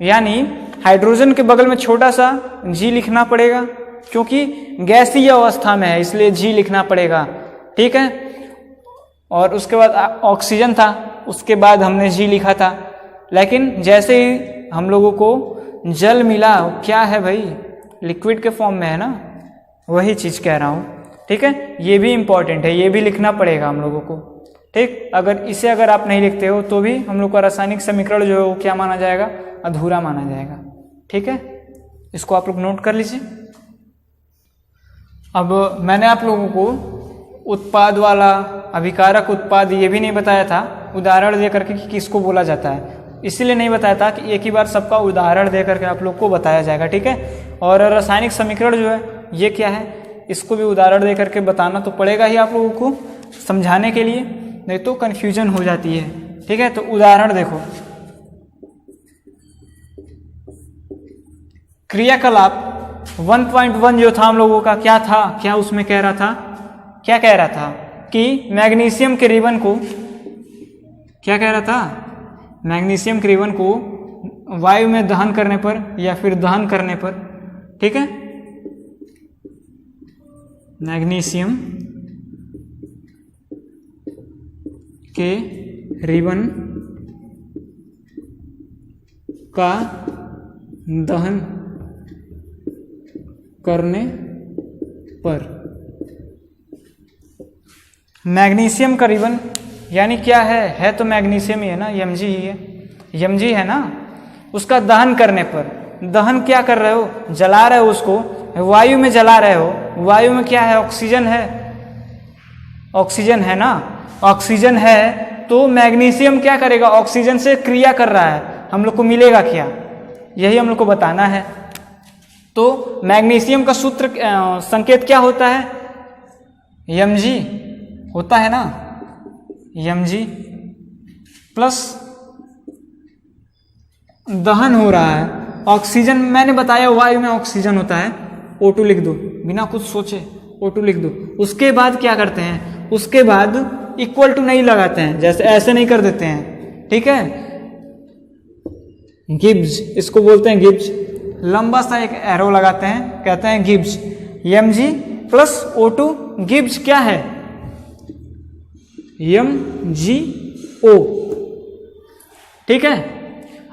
यानी हाइड्रोजन के बगल में छोटा सा G लिखना पड़ेगा, क्योंकि गैसीय अवस्था में है इसलिए G लिखना पड़ेगा, ठीक है। और उसके बाद ऑक्सीजन था, उसके बाद हमने G लिखा था। लेकिन जैसे ही हम लोगों को जल मिला, क्या है भाई, लिक्विड के फॉर्म में है ना, वही चीज़ कह रहा हूँ, ठीक है। ये भी इम्पॉर्टेंट है, ये भी लिखना पड़ेगा हम लोगों को, ठीक। अगर आप नहीं लिखते हो तो भी हम लोग का रासायनिक समीकरण जो है वो क्या माना जाएगा, अधूरा माना जाएगा, ठीक है। इसको आप लोग नोट कर लीजिए। अब मैंने आप लोगों को उत्पाद वाला, अभिकारक उत्पाद ये भी नहीं बताया था उदाहरण दे करके कि किसको बोला जाता है, इसीलिए नहीं बताया था कि एक ही बार सबका उदाहरण दे करके आप लोग को बताया जाएगा, ठीक है। और रासायनिक समीकरण जो है ये क्या है, इसको भी उदाहरण दे करके बताना तो पड़ेगा ही आप लोगों को समझाने के लिए, नहीं तो कन्फ्यूजन हो जाती है, ठीक है। तो उदाहरण देखो, क्रियाकलाप 1.1 जो था हम लोगों का, क्या था, क्या उसमें कह रहा था, क्या कह रहा था कि मैग्नीशियम के रिबन को, क्या कह रहा था, मैग्नीशियम के रिबन को वायु में दहन करने पर या फिर दहन करने पर, ठीक है, मैग्नीशियम के रिबन का दहन करने पर, मैग्नीशियम का रिबन यानी क्या है तो मैग्नीशियम ही है ना, Mg ही है, Mg है ना, उसका दहन करने पर, दहन क्या कर रहे हो, जला रहे हो उसको, वायु में जला रहे हो, वायु में क्या है, ऑक्सीजन है, ऑक्सीजन है ना, ऑक्सीजन है तो मैग्नीशियम क्या करेगा, ऑक्सीजन से क्रिया कर रहा है, हम लोग को मिलेगा क्या, यही हम लोग को बताना है। तो मैग्नीशियम का सूत्र संकेत क्या होता है, Mg होता है ना, Mg प्लस दहन हो रहा है, ऑक्सीजन, मैंने बताया वायु में ऑक्सीजन होता है, O2 लिख दो, बिना कुछ सोचे O2 लिख दो। उसके बाद क्या करते हैं, उसके बाद इक्वल टू नहीं लगाते हैं, जैसे ऐसे नहीं कर देते हैं, ठीक है, गिब्स, इसको बोलते हैं गिब्स, लंबा सा एक एरो लगाते हैं, कहते हैं Gibbs, Mg plus O2, Gibbs क्या है, MgO, ठीक है।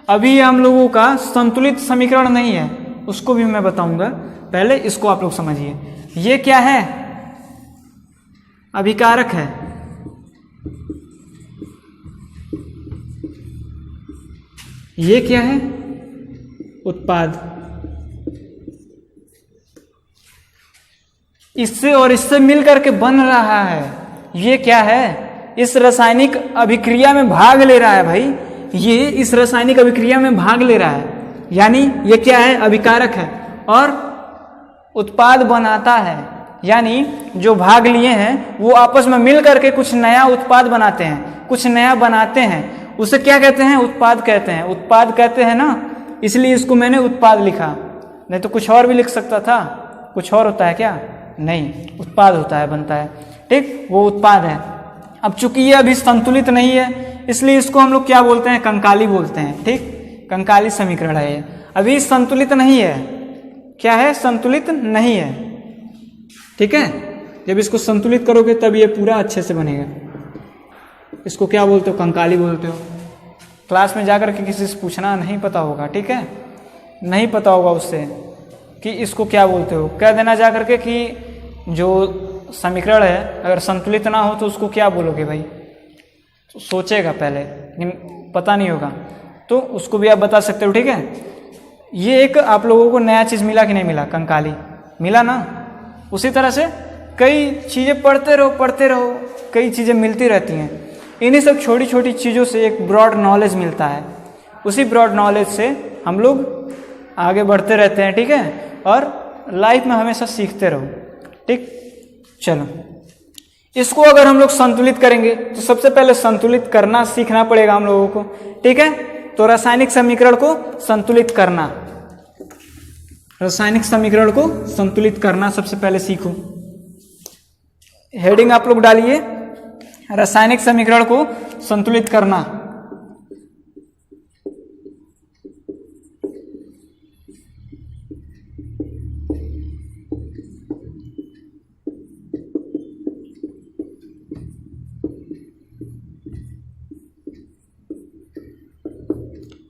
अभी हम लोगों का संतुलित समीकरण नहीं है, उसको भी मैं बताऊंगा, पहले इसको आप लोग समझिए। ये क्या है, अभिकारक है, ये क्या है, उत्पाद। इससे और इससे मिलकर के बन रहा है, ये क्या है, इस रासायनिक अभिक्रिया में भाग ले रहा है भाई, ये इस रासायनिक अभिक्रिया में भाग ले रहा है, यानी ये क्या है, अभिकारक है, और उत्पाद बनाता है, यानी जो भाग लिए हैं वो आपस में मिल करके कुछ नया उत्पाद बनाते हैं, कुछ नया बनाते हैं, उसे क्या कहते हैं, उत्पाद कहते हैं, उत्पाद कहते हैं ना, इसलिए इसको मैंने उत्पाद लिखा, नहीं तो कुछ और भी लिख सकता था, कुछ और होता है क्या, नहीं, उत्पाद होता है, बनता है, ठीक, वो उत्पाद है। अब चूंकि ये अभी संतुलित नहीं है इसलिए इसको हम लोग क्या बोलते हैं, कंकाली बोलते हैं, ठीक, कंकाली समीकरण है ये, अभी संतुलित नहीं है, क्या है, संतुलित नहीं है, ठीक है। जब इसको संतुलित करोगे तब ये पूरा अच्छे से बनेगा। इसको क्या बोलते हो, कंकाली बोलते हो। क्लास में जाकर के किसी से पूछना, नहीं पता होगा, ठीक है, नहीं पता होगा उससे कि इसको क्या बोलते हो, कह देना जाकर के कि जो समीकरण है अगर संतुलित ना हो तो उसको क्या बोलोगे भाई, तो सोचेगा पहले, पता नहीं होगा तो उसको भी आप बता सकते हो, ठीक है। ये एक आप लोगों को नया चीज़ मिला कि नहीं मिला, कंकाली मिला ना। उसी तरह से कई चीज़ें पढ़ते रहो, कई चीज़ें मिलती रहती हैं, इन्हीं सब छोटी छोटी चीज़ों से एक ब्रॉड नॉलेज मिलता है, उसी ब्रॉड नॉलेज से हम लोग आगे बढ़ते रहते हैं, ठीक है, और लाइफ में हमेशा सीखते रहो, ठीक। चलो, इसको अगर हम लोग संतुलित करेंगे तो सबसे पहले संतुलित करना सीखना पड़ेगा हम लोगों को, ठीक है। तो रासायनिक समीकरण को संतुलित करना, रासायनिक समीकरण को संतुलित करना सबसे पहले सीखो। हेडिंग आप लोग डालिए, रासायनिक समीकरण को संतुलित करना।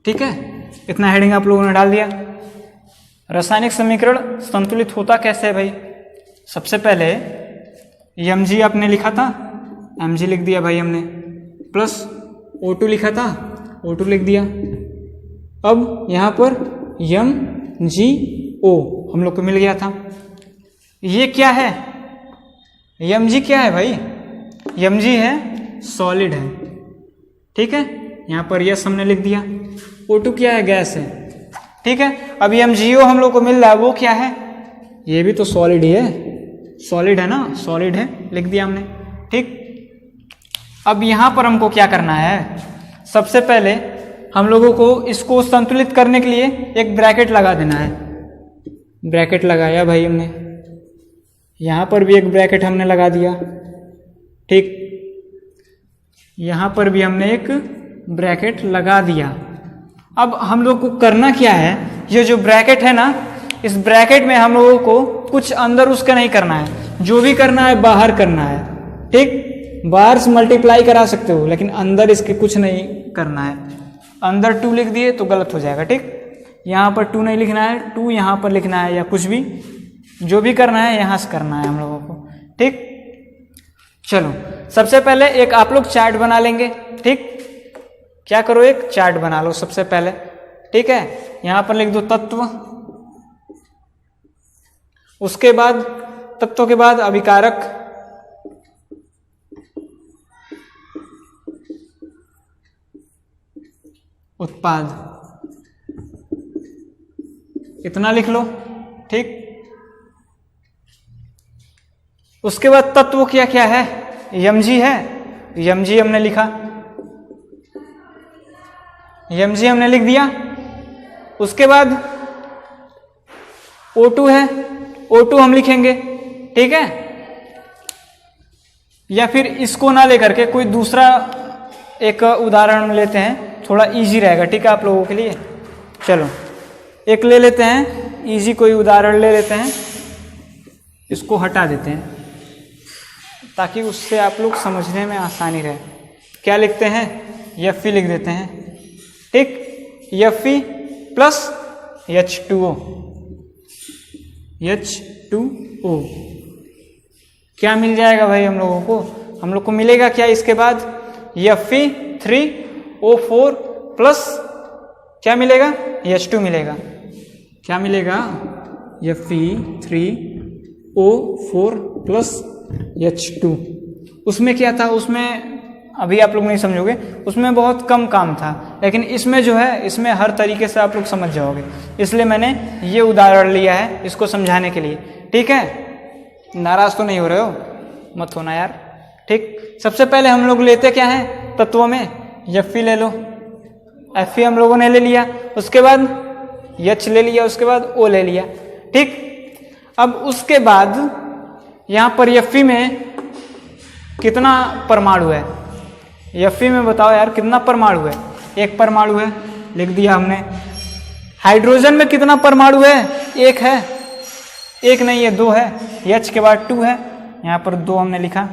ठीक है, इतना हेडिंग आप लोगों ने डाल दिया। रासायनिक समीकरण संतुलित होता कैसे है भाई? सबसे पहले Mg आपने लिखा था, Mg लिख दिया भाई हमने, प्लस O2 लिखा था, O2 लिख दिया। अब यहाँ पर MgO हम लोग को मिल गया था। ये क्या है? Mg क्या है भाई? Mg है सॉलिड है, ठीक है, यहाँ पर यस हमने लिख दिया। O2 क्या है? गैस है, ठीक है। अब MgO हम लोग को मिल रहा है, वो क्या है? ये भी तो सॉलिड ही है, सॉलिड है ना, सॉलिड है, लिख दिया हमने, ठीक। अब यहाँ पर हमको क्या करना है? सबसे पहले हम लोगों को इसको संतुलित करने के लिए एक ब्रैकेट लगा देना है। ब्रैकेट लगाया भाई हमने, यहाँ पर भी एक ब्रैकेट हमने लगा दिया, ठीक, यहाँ पर भी हमने एक ब्रैकेट लगा दिया। अब हम लोग को करना क्या है? ये जो ब्रैकेट है ना, इस ब्रैकेट में हम लोगों को कुछ अंदर उसका नहीं करना है, जो भी करना है बाहर करना है, ठीक। बाहर से मल्टीप्लाई करा सकते हो, लेकिन अंदर इसके कुछ नहीं करना है। अंदर 2 लिख दिए तो गलत हो जाएगा, ठीक। यहाँ पर 2 नहीं लिखना है, 2 यहाँ पर लिखना है, या कुछ भी जो भी करना है यहाँ से करना है हम लोगों को, ठीक। चलो सबसे पहले एक आप लोग चार्ट बना लेंगे, ठीक। क्या करो, एक चार्ट बना लो सबसे पहले, ठीक है। यहाँ पर लिख दो तत्व, उसके बाद तत्व के बाद अभिकारक, उत्पाद, इतना लिख लो, ठीक। उसके बाद तत्व क्या क्या है? Mg है, Mg हमने लिखा, Mg हमने लिख दिया। उसके बाद O2 है, O2 हम लिखेंगे, ठीक है। या फिर इसको ना लेकर के कोई दूसरा एक उदाहरण लेते हैं, थोड़ा इजी रहेगा, ठीक है, आप लोगों के लिए। चलो एक ले लेते हैं, इजी कोई उदाहरण ले लेते हैं, इसको हटा देते हैं ताकि उससे आप लोग समझने में आसानी रहे। क्या लिखते हैं? Fe लिख देते हैं, ठीक। Fe प्लस H2O, H2O क्या मिल जाएगा भाई हम लोगों को? हम लोग को मिलेगा क्या इसके बाद? Fe3O4 प्लस क्या मिलेगा? H2 मिलेगा। क्या मिलेगा? Fe3O4 plus H2। उसमें क्या था? उसमें अभी आप लोग नहीं समझोगे, उसमें बहुत कम काम था, लेकिन इसमें जो है, इसमें हर तरीके से आप लोग समझ जाओगे, इसलिए मैंने ये उदाहरण लिया है इसको समझाने के लिए, ठीक है। नाराज तो नहीं हो रहे हो? मत होना यार, ठीक। सबसे पहले हम लोग लेते क्या है तत्वों में? Fe ले लो, Fe हम लोगों ने ले लिया, उसके बाद H ले लिया, उसके बाद O ले लिया, ठीक। अब उसके बाद यहाँ पर Fe में कितना परमाणु है? Fe में बताओ यार कितना परमाणु है? 1 परमाणु है, लिख दिया हमने। हाइड्रोजन में कितना परमाणु है? 1 है, 1 नहीं है, 2 है, H के बाद 2 है, यहाँ पर 2 हमने लिखा।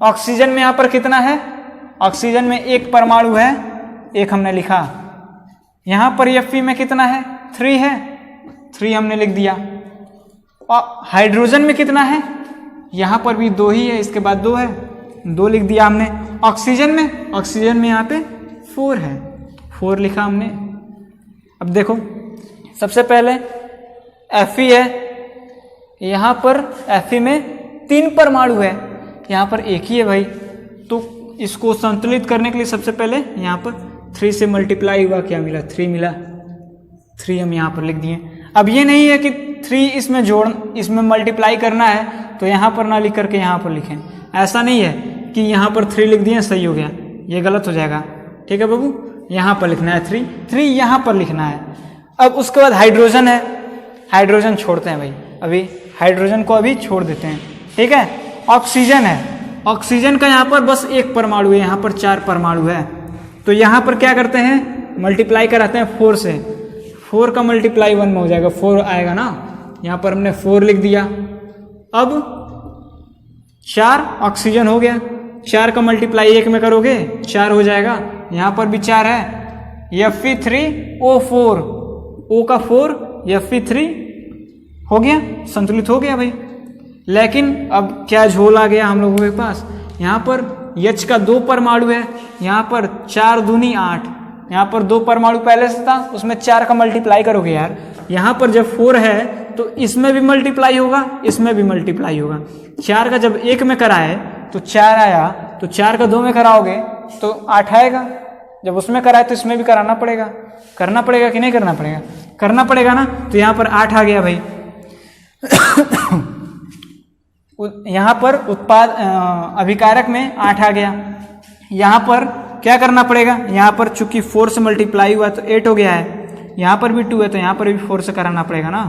ऑक्सीजन में यहाँ पर कितना है? ऑक्सीजन में 1 परमाणु है, 1 हमने लिखा। यहाँ पर Fe में कितना है? 3 है, 3 हमने लिख दिया। और हाइड्रोजन में कितना है? यहाँ पर भी 2 ही है, इसके बाद 2 है, 2 लिख दिया हमने। ऑक्सीजन में यहाँ पे 4 है, 4 लिखा हमने। अब देखो सबसे पहले Fe है, यहाँ पर Fe में 3 परमाणु है, यहाँ पर 1 ही है भाई, तो इसको संतुलित करने के लिए सबसे पहले यहाँ पर 3 से मल्टीप्लाई हुआ, क्या मिला? 3 मिला, 3 हम यहाँ पर लिख दिए। अब ये नहीं है कि 3 इसमें मल्टीप्लाई करना है तो यहाँ पर ना लिख करके यहाँ पर लिखें, ऐसा नहीं है कि यहाँ पर 3 लिख दिए सही हो गया, ये गलत हो जाएगा, ठीक है बाबू। यहाँ पर लिखना है 3 यहाँ पर लिखना है। अब उसके बाद हाइड्रोजन है, हाइड्रोजन छोड़ते हैं भाई, अभी हाइड्रोजन को अभी छोड़ देते हैं, ठीक है। ऑक्सीजन है, ऑक्सीजन का यहाँ पर बस 1 परमाणु है, यहाँ पर 4 परमाणु है, तो यहाँ पर क्या करते हैं? मल्टीप्लाई कराते हैं 4 से, 4 का मल्टीप्लाई 1 में हो जाएगा, 4 आएगा ना, यहाँ पर हमने 4 लिख दिया। अब 4 ऑक्सीजन हो गया, 4 का मल्टीप्लाई 1 में करोगे 4 हो जाएगा, यहाँ पर भी 4 है, Fe3O4, O का 4 Fe3 हो गया, संतुलित हो गया भाई। लेकिन अब क्या झोल आ गया हम लोगों के पास, यहाँ पर H का 2 परमाणु है, यहाँ पर 4 दूनी 8, यहाँ पर 2 परमाणु पहले से था, उसमें 4 का मल्टीप्लाई करोगे यार, यहाँ पर जब 4 है तो इसमें भी मल्टीप्लाई होगा, इसमें भी मल्टीप्लाई होगा। 4 का जब 1 में कराए तो 4 आया, तो 4 का 2 में कराओगे तो 8 आएगा, जब उसमें कराए तो इसमें भी कराना पड़ेगा, करना पड़ेगा कि नहीं करना पड़ेगा, करना पड़ेगा ना। तो यहाँ पर 8 आ गया भाई। यहाँ पर उत्पाद अभिकारक में 8 आ गया। यहाँ पर क्या करना पड़ेगा, यहाँ पर चूंकि 4 से मल्टीप्लाई हुआ तो 8 हो गया है, यहाँ पर भी 2 है तो यहाँ पर भी 4 से कराना पड़ेगा ना,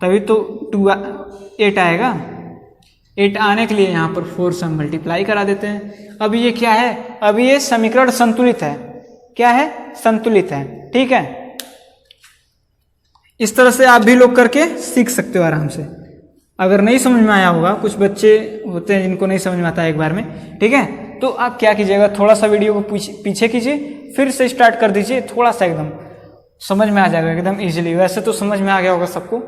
तभी तो 8 आएगा। 8 आने के लिए यहाँ पर 4 से मल्टीप्लाई करा देते हैं। अब ये क्या है, अब ये समीकरण संतुलित है, क्या है, संतुलित है, ठीक है। इस तरह से आप भी लोग करके सीख सकते हो आराम से। अगर नहीं समझ में आया होगा, कुछ बच्चे होते हैं जिनको नहीं समझ में आता है एक बार में, ठीक है, तो आप क्या कीजिएगा, थोड़ा सा वीडियो को पीछे कीजिए, फिर से स्टार्ट कर दीजिए, थोड़ा सा एकदम समझ में आ जाएगा एकदम इजीली। वैसे तो समझ में आ गया होगा सबको,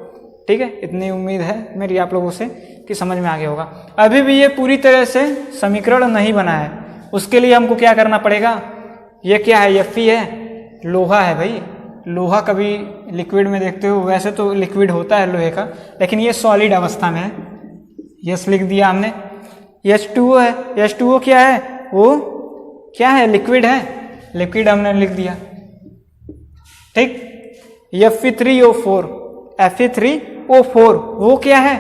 ठीक है, इतनी उम्मीद है मेरी आप लोगों से कि समझ में आ गया होगा। अभी भी ये पूरी तरह से समीकरण नहीं बना है, उसके लिए हमको क्या करना पड़ेगा, ये क्या है, Fe है, लोहा है भाई। लोहा कभी लिक्विड में देखते हो, वैसे तो लिक्विड होता है लोहे का, लेकिन ये सॉलिड अवस्था में है। यस लिख दिया हमने। H2O है, H2O क्या है, वो क्या है, लिक्विड है, लिक्विड हमने लिख दिया, ठीक। Fe3O4, Fe3O4 वो क्या है,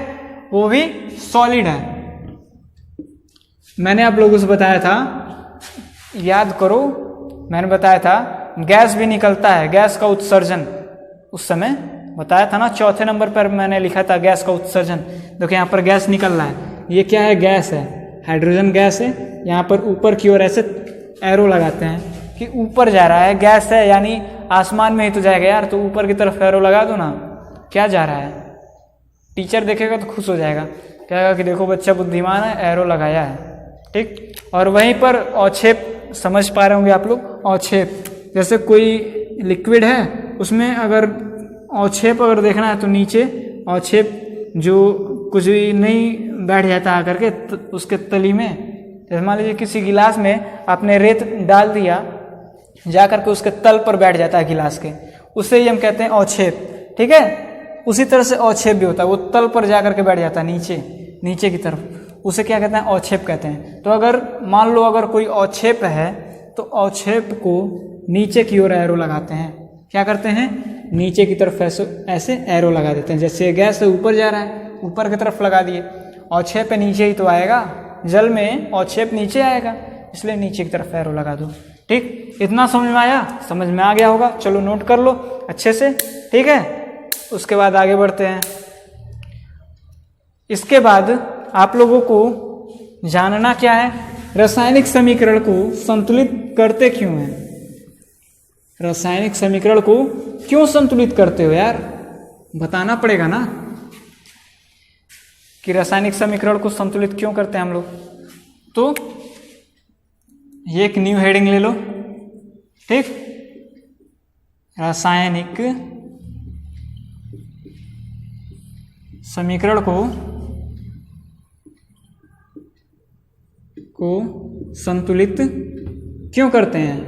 वो भी सॉलिड है। मैंने आप लोगों से बताया था, याद करो, मैंने बताया था गैस भी निकलता है, गैस का उत्सर्जन, उस समय बताया था ना, चौथे नंबर पर मैंने लिखा था गैस का उत्सर्जन। देखो यहाँ पर गैस निकल रहा है, ये क्या है, गैस है, हाइड्रोजन गैस है। यहाँ पर ऊपर की ओर ऐसे एरो लगाते हैं कि ऊपर जा रहा है, गैस है यानी आसमान में ही तो जाएगा यार, तो ऊपर की तरफ एरो लगा दो ना, क्या जा रहा है, टीचर देखेगा तो खुश हो जाएगा, कहेगा कि देखो बच्चा बुद्धिमान है, एरो लगाया है, ठीक। और वहीं पर औक्षेप, समझ पा रहे होंगे आप लोग, औक्षेप, जैसे कोई लिक्विड है उसमें अगर औक्षेप अगर देखना है तो नीचे औक्षेप जो कुछ भी नहीं बैठ जाता आकर के उसके तली में। जैसे मान लीजिए किसी गिलास में आपने रेत डाल दिया, जा करके उसके तल पर बैठ जाता है गिलास के, उसे ही हम कहते हैं औक्षेप, ठीक है। उसी तरह से औक्षेप भी होता है, वो तल पर जा करके बैठ जाता है नीचे की तरफ, उसे क्या कहते हैं, औक्षेप कहते हैं। तो अगर मान लो अगर कोई औक्षेप है तो औक्षेप को नीचे की ओर एरो लगाते हैं, क्या करते हैं, नीचे की तरफ ऐसे एरो लगा देते हैं। जैसे गैस से ऊपर जा रहा है, ऊपर की तरफ लगा दिए, औक्षेप पे नीचे ही तो आएगा, जल में औक्षेप नीचे आएगा, इसलिए नीचे की तरफ एरो लगा दो, ठीक। इतना समझ में आया, समझ में आ गया होगा, चलो नोट कर लो अच्छे से, ठीक है। उसके बाद आगे बढ़ते हैं। इसके बाद आप लोगों को जानना क्या है, रासायनिक समीकरण को संतुलित करते क्यों हैं, रासायनिक समीकरण को क्यों संतुलित करते हो यार, बताना पड़ेगा ना कि रासायनिक समीकरण को संतुलित क्यों करते हैं हम लोग। तो ये एक न्यू हेडिंग ले लो, ठीक, रासायनिक समीकरण को संतुलित क्यों करते हैं,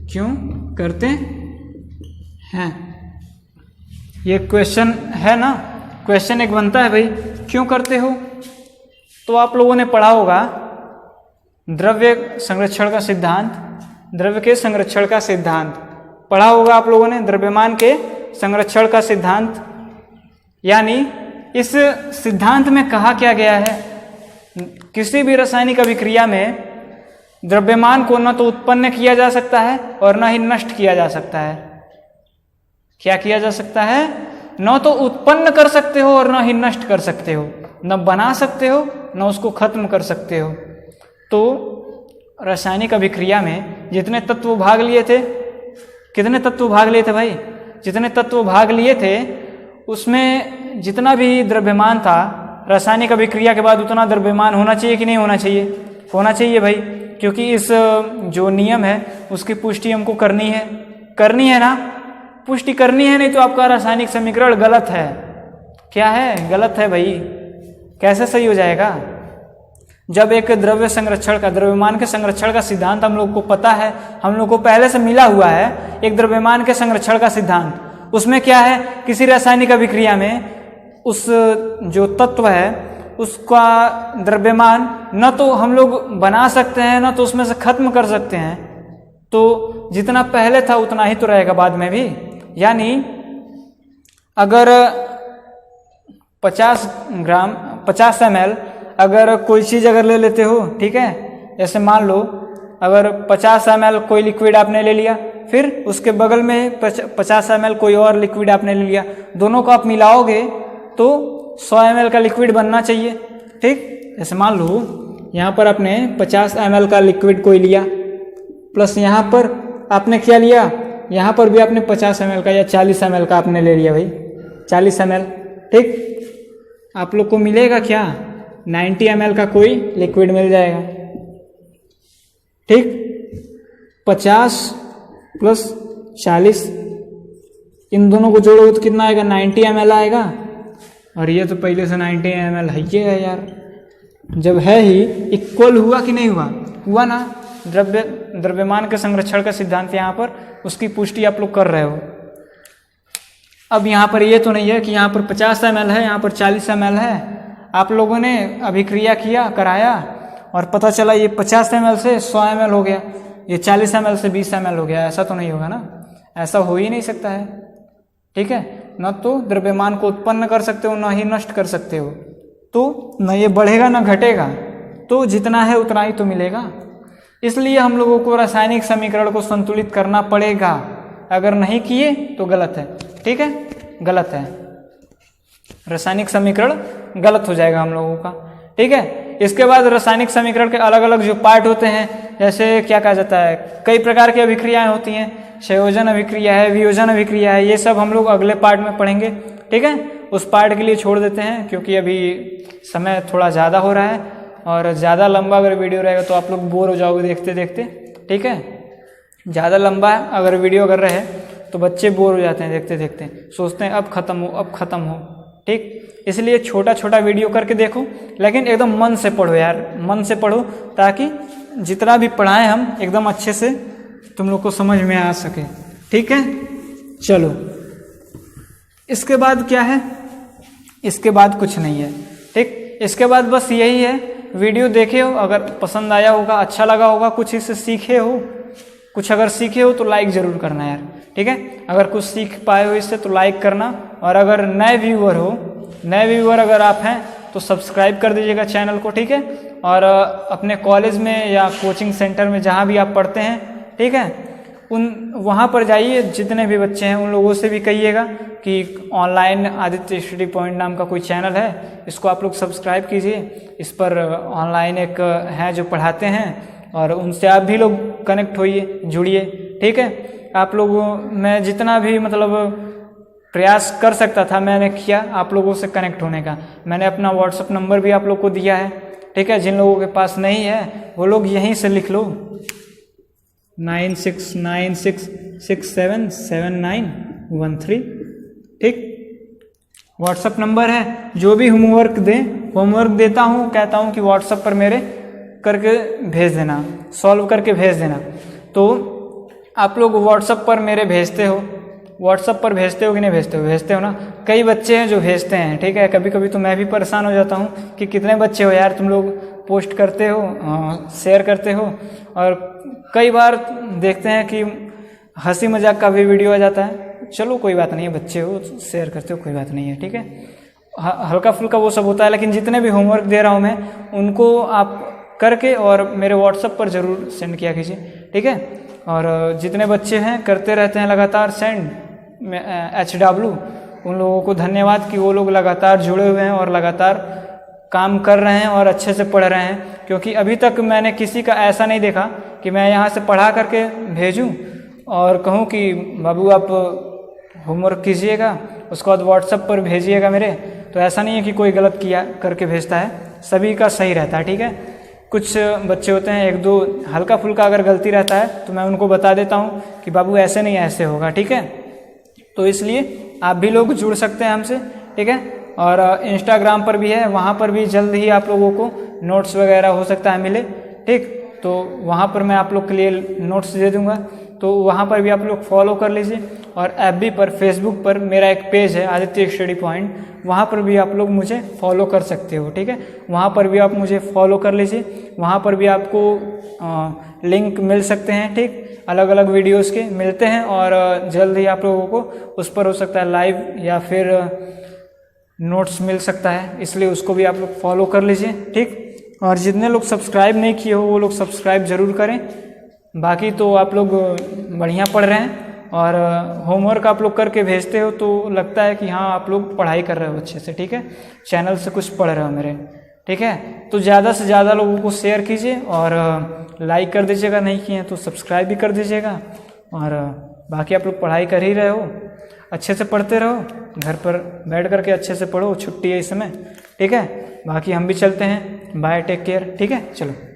क्यों करते हैं, ये क्वेश्चन है ना, क्वेश्चन एक बनता है भाई, क्यों करते हो। तो आप लोगों ने पढ़ा होगा द्रव्य संरक्षण का सिद्धांत, द्रव्य के संरक्षण का सिद्धांत पढ़ा होगा आप लोगों ने, द्रव्यमान के संरक्षण का सिद्धांत। यानी इस सिद्धांत में कहा क्या गया है, किसी भी रासायनिक अभिक्रिया में द्रव्यमान को न तो उत्पन्न किया जा सकता है और न ही नष्ट किया जा सकता है। क्या किया जा सकता है, न तो उत्पन्न कर सकते हो और न ही नष्ट कर सकते हो, न बना सकते हो न उसको खत्म कर सकते हो। तो रासायनिक अभिक्रिया में जितने तत्व भाग लिए थे, कितने तत्व भाग लिए थे भाई, जितने तत्व भाग लिए थे उसमें जितना भी द्रव्यमान था रासायनिक अभिक्रिया के बाद उतना द्रव्यमान होना चाहिए कि नहीं होना चाहिए, होना चाहिए भाई। क्योंकि इस जो नियम है उसकी पुष्टि हमको करनी है ना, पुष्टि करनी है, नहीं तो आपका रासायनिक समीकरण गलत है। क्या है? गलत है भाई। कैसे सही हो जाएगा? जब एक द्रव्य संरक्षण का, द्रव्यमान के संरक्षण का सिद्धांत हम लोग को पता है, हम लोग को पहले से मिला हुआ है एक द्रव्यमान के संरक्षण का सिद्धांत। उसमें क्या है, किसी रासायनिक अभिक्रिया में उस जो तत्व है उसका द्रव्यमान न तो हम लोग बना सकते हैं न तो उसमें से खत्म कर सकते हैं, तो जितना पहले था उतना ही तो रहेगा बाद में भी। यानी अगर 50 ग्राम 50 ml अगर कोई चीज़ अगर ले लेते हो, ठीक है, जैसे मान लो अगर 50 ml कोई लिक्विड आपने ले लिया, फिर उसके बगल में 50 ml कोई और लिक्विड आपने ले लिया, दोनों को आप मिलाओगे तो 100 ml का लिक्विड बनना चाहिए। ठीक, जैसे मान लो यहाँ पर आपने 50 ml का लिक्विड कोई लिया, प्लस यहाँ पर आपने क्या लिया, यहाँ पर भी आपने 50 ml का या 40 ml का आपने ले लिया भाई, 40 ml। ठीक, आप लोग को मिलेगा क्या, 90 ml का कोई लिक्विड मिल जाएगा। ठीक, 50 प्लस 40 इन दोनों को जोड़ोगे तो कितना आएगा, 90 ml आएगा। और ये तो पहले से 90 ml है यार। जब है ही, इक्वल हुआ कि नहीं हुआ? हुआ ना। द्रव्यमान के संरक्षण का सिद्धांत यहाँ पर, उसकी पुष्टि आप लोग कर रहे हो। अब यहाँ पर ये तो नहीं है कि यहाँ पर 50 ml है, यहाँ पर 40 ml है। आप लोगों ने अभिक्रिया किया, कराया और पता चला ये 50 ml से 100 ml हो गया, ये 40 ml से 20 ml हो गया। ऐसा तो नहीं होगा ना, ऐसा हो ही नहीं सकता है। ठीक है, न तो द्रव्यमान को उत्पन्न कर सकते हो, न ही नष्ट कर सकते हो, तो न ये बढ़ेगा न घटेगा, तो जितना है उतना ही तो मिलेगा। इसलिए हम लोगों को रासायनिक समीकरण को संतुलित करना पड़ेगा। अगर नहीं किए तो गलत है। ठीक है, गलत है, रासायनिक समीकरण गलत हो जाएगा हम लोगों का। ठीक है, इसके बाद रासायनिक समीकरण के अलग अलग जो पार्ट होते हैं, जैसे क्या कहा जाता है, कई प्रकार की अभिक्रियाएं होती हैं, संयोजन अभिक्रिया है, वियोजन अभिक्रिया है, ये सब हम लोग अगले पार्ट में पढ़ेंगे। ठीक है, उस पार्ट के लिए छोड़ देते हैं क्योंकि अभी समय थोड़ा ज़्यादा हो रहा है और ज़्यादा लंबा अगर वीडियो रहेगा तो आप लोग बोर हो जाओगे देखते देखते। ठीक है, ज़्यादा लंबा अगर वीडियो अगर रहे तो बच्चे बोर हो जाते हैं देखते देखते, सोचते हैं अब ख़त्म हो अब ख़त्म हो। ठीक, इसलिए छोटा छोटा वीडियो करके देखो, लेकिन एकदम मन से पढ़ो यार, मन से पढ़ो, ताकि जितना भी पढ़ाएं हम एकदम अच्छे से तुम लोग को समझ में आ सके। ठीक है, चलो इसके बाद क्या है, इसके बाद कुछ नहीं है। ठीक, इसके बाद बस यही है, वीडियो देखे हो, अगर पसंद आया होगा, अच्छा लगा होगा, कुछ इससे सीखे हो, कुछ अगर सीखे हो तो लाइक ज़रूर करना यार। ठीक है, अगर कुछ सीख पाए हो इससे तो लाइक करना, और अगर नए व्यूअर अगर आप हैं तो सब्सक्राइब कर दीजिएगा चैनल को। ठीक है, और अपने कॉलेज में या कोचिंग सेंटर में जहाँ भी आप पढ़ते हैं, ठीक है, वहाँ पर जाइए, जितने भी बच्चे हैं उन लोगों से भी कहिएगा कि ऑनलाइन आदित्य स्टडी पॉइंट नाम का कोई चैनल है, इसको आप लोग सब्सक्राइब कीजिए। इस पर ऑनलाइन एक है जो पढ़ाते हैं, और उनसे आप भी लोग कनेक्ट होइए, जुड़िए। ठीक है, आप लोगों मैं जितना भी मतलब प्रयास कर सकता था मैंने किया आप लोगों से कनेक्ट होने का। मैंने अपना व्हाट्सअप नंबर भी आप लोग को दिया है। ठीक है, जिन लोगों के पास नहीं है वो लोग यहीं से लिख लो, 9696677913। ठीक, व्हाट्सअप नंबर है। जो भी होमवर्क देता हूँ, कहता हूँ कि व्हाट्सअप पर मेरे करके भेज देना, सॉल्व करके भेज देना। तो आप लोग व्हाट्सअप पर मेरे भेजते हो, व्हाट्सअप पर भेजते हो कि नहीं भेजते हो ना। कई बच्चे हैं जो भेजते हैं। ठीक है, कभी कभी तो मैं भी परेशान हो जाता हूँ कि कितने बच्चे हो यार, तुम लोग पोस्ट करते हो, शेयर करते हो, और कई बार देखते हैं कि हंसी मजाक का भी वीडियो आ जाता है। चलो कोई बात नहीं है, बच्चे हो शेयर करते हो, कोई बात नहीं है। ठीक है, हल्का फुल्का वो सब होता है, लेकिन जितने भी होमवर्क दे रहा हूँ मैं उनको आप करके और मेरे व्हाट्सएप पर ज़रूर सेंड किया कीजिए। ठीक है, और जितने बच्चे हैं करते रहते हैं लगातार सेंड HW, उन लोगों को धन्यवाद कि वो लोग लगातार जुड़े हुए हैं और लगातार काम कर रहे हैं और अच्छे से पढ़ रहे हैं। क्योंकि अभी तक मैंने किसी का ऐसा नहीं देखा कि मैं यहाँ से पढ़ा करके भेजूँ और कहूँ कि बाबू आप होमवर्क कीजिएगा, उसके बाद व्हाट्सएप पर भेजिएगा मेरे। तो ऐसा नहीं है कि कोई गलत किया करके भेजता है, सभी का सही रहता है। ठीक है, कुछ बच्चे होते हैं एक दो हल्का फुल्का अगर गलती रहता है तो मैं उनको बता देता हूँ कि बाबू ऐसे नहीं ऐसे होगा, ठीक है। तो इसलिए आप भी लोग जुड़ सकते हैं हमसे, ठीक है। और इंस्टाग्राम पर भी है, वहाँ पर भी जल्द ही आप लोगों को नोट्स वगैरह हो सकता है मिले, ठीक। तो वहाँ पर मैं आप लोग के लिए नोट्स दे दूँगा, तो वहाँ पर भी आप लोग फॉलो कर लीजिए। और एफबी पर, फेसबुक पर मेरा एक पेज है आदित्य स्टडी पॉइंट, वहाँ पर भी आप लोग मुझे फॉलो कर सकते हो, ठीक है। वहाँ पर भी आप मुझे फॉलो कर लीजिए, वहाँ पर भी आपको लिंक मिल सकते हैं, ठीक। अलग अलग वीडियोस के मिलते हैं और जल्द ही आप लोगों को उस पर हो सकता है लाइव या फिर नोट्स मिल सकता है, इसलिए उसको भी आप लोग फॉलो कर लीजिए, ठीक। और जितने लोग सब्सक्राइब नहीं किए हो वो लोग सब्सक्राइब ज़रूर करें। बाकी तो आप लोग बढ़िया पढ़ रहे हैं और होमवर्क आप लोग करके भेजते हो तो लगता है कि हाँ आप लोग पढ़ाई कर रहे हो अच्छे से, ठीक है। चैनल से कुछ पढ़ रहे हो मेरे, ठीक है। तो ज़्यादा से ज़्यादा लोगों को शेयर कीजिए और लाइक कर दीजिएगा, नहीं किए हैं तो सब्सक्राइब भी कर दीजिएगा। और बाकी आप लोग पढ़ाई कर ही रहे हो, अच्छे से पढ़ते रहो, घर पर बैठ करके अच्छे से पढ़ो, छुट्टी है इस समय, ठीक है। बाकी हम भी चलते हैं, बाय, टेक केयर, ठीक है, चलो।